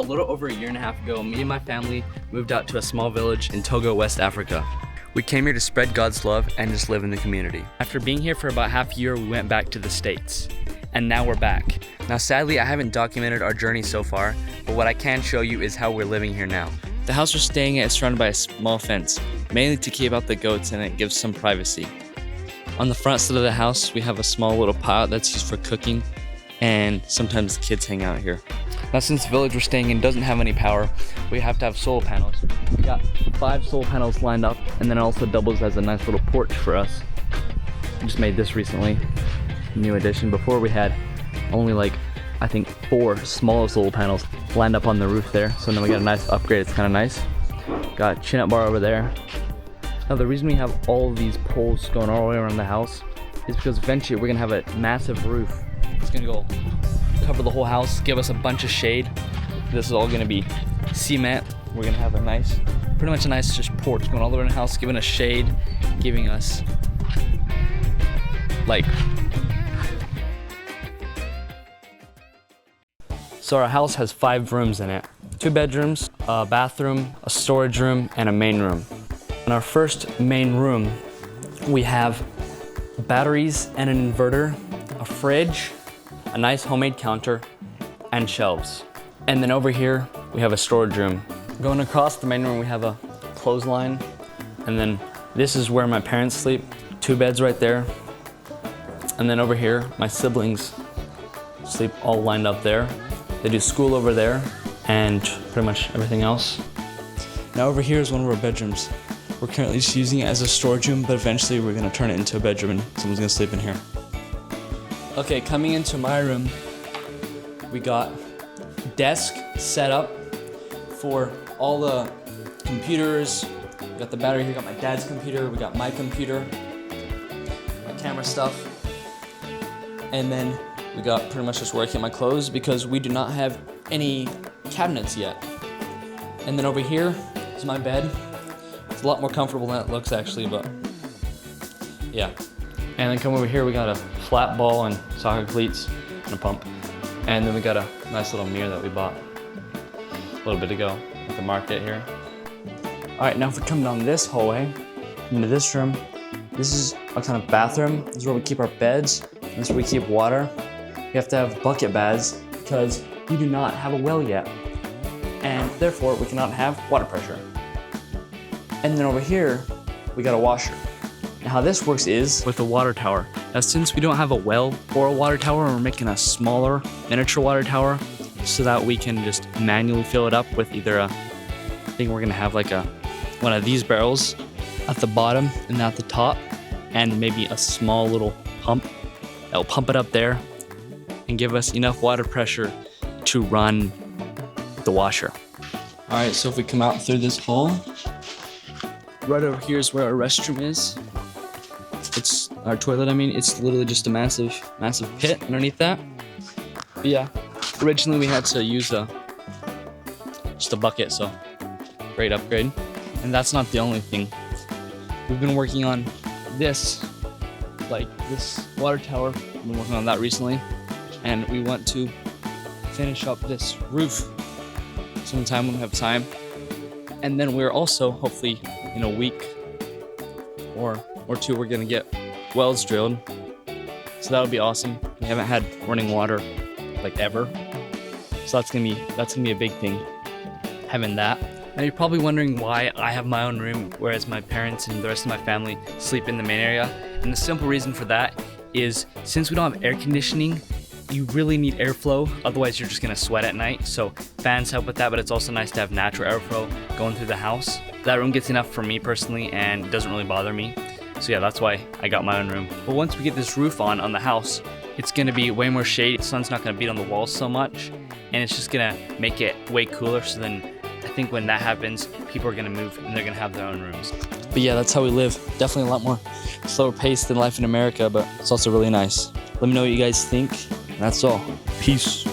little over a year and a half ago, me and my family moved out to a small village in Togo, West Africa. We came here to spread God's love and just live in the community. After being here for about half a year, we went back to the States. And now we're back. Now sadly, I haven't documented our journey so far, but what I can show you is how we're living here now. The house we're staying at is surrounded by a small fence, mainly to keep out the goats, and it gives some privacy. On the front side of the house, we have a small little pot that's used for cooking, and sometimes kids hang out here. Now since the village we're staying in doesn't have any power, we have to have solar panels. We got 5 solar panels lined up, and then it also doubles as a nice little porch for us. We just made this recently, new addition. Before we had only I think 4 small solar panels lined up on the roof there. So now we got a nice upgrade, it's kind of nice. Got a chin-up bar over there. Now the reason we have all of these poles going all the way around the house is because eventually we're gonna have a massive roof. It's gonna go cover the whole house, give us a bunch of shade. This is all gonna be cement. We're gonna have pretty much a nice just porch going all the way around the house, giving us shade, giving us So our house has 5 rooms in it. 2 bedrooms, a bathroom, a storage room, and a main room. In our first main room, we have batteries and an inverter, a fridge, a nice homemade counter, and shelves. And then over here, we have a storage room. Going across the main room, we have a clothesline. And then this is where my parents sleep. 2 beds right there. And then over here, my siblings sleep all lined up there. They do school over there and pretty much everything else. Now over here is one of our bedrooms. We're currently just using it as a storage room, but eventually we're gonna turn it into a bedroom and someone's gonna sleep in here. Okay, coming into my room, we got desk set up for all the computers. We got the battery here, got my dad's computer, we got my computer, my camera stuff, and then we got pretty much just where I keep my clothes because we do not have any cabinets yet. And then over here is my bed. It's a lot more comfortable than it looks actually, but yeah. And then come over here, we got a flat ball and soccer cleats and a pump. And then we got a nice little mirror that we bought a little bit ago at the market here. All right, now if we come down this hallway into this room, this is a kind of bathroom. This is where we keep our beds. This is where we keep water. We have to have bucket baths because we do not have a well yet. And therefore, we cannot have water pressure. And then over here, we got a washer. And how this works is with a water tower. Now, since we don't have a well or a water tower, we're making a smaller miniature water tower so that we can just manually fill it up with either I think we're gonna have one of these barrels at the bottom and at the top, and maybe a small little pump that will pump it up there and give us enough water pressure to run the washer. All right, so if we come out through this hole, right over here is where our restroom is. It's our toilet, it's literally just a massive pit underneath that. But yeah, originally we had to use just a bucket, so great upgrade. And that's not the only thing. We've been working on this water tower. We've been working on that recently. And we want to finish up this roof sometime when we have time. And then we're also, hopefully, in a week or 2, we're gonna get wells drilled. So that would be awesome. We haven't had running water ever. So that's gonna be a big thing, having that. Now you're probably wondering why I have my own room, whereas my parents and the rest of my family sleep in the main area. And the simple reason for that is since we don't have air conditioning, you really need airflow, otherwise you're just gonna sweat at night. So fans help with that, but it's also nice to have natural airflow going through the house. That room gets enough for me personally and doesn't really bother me. So yeah, that's why I got my own room. But once we get this roof on the house, it's gonna be way more shade. The sun's not gonna beat on the walls so much, and it's just gonna make it way cooler. So then I think when that happens, people are gonna move and they're gonna have their own rooms. But yeah, that's how we live. Definitely a lot more slower paced than life in America, but it's also really nice. Let me know what you guys think. That's all. Peace.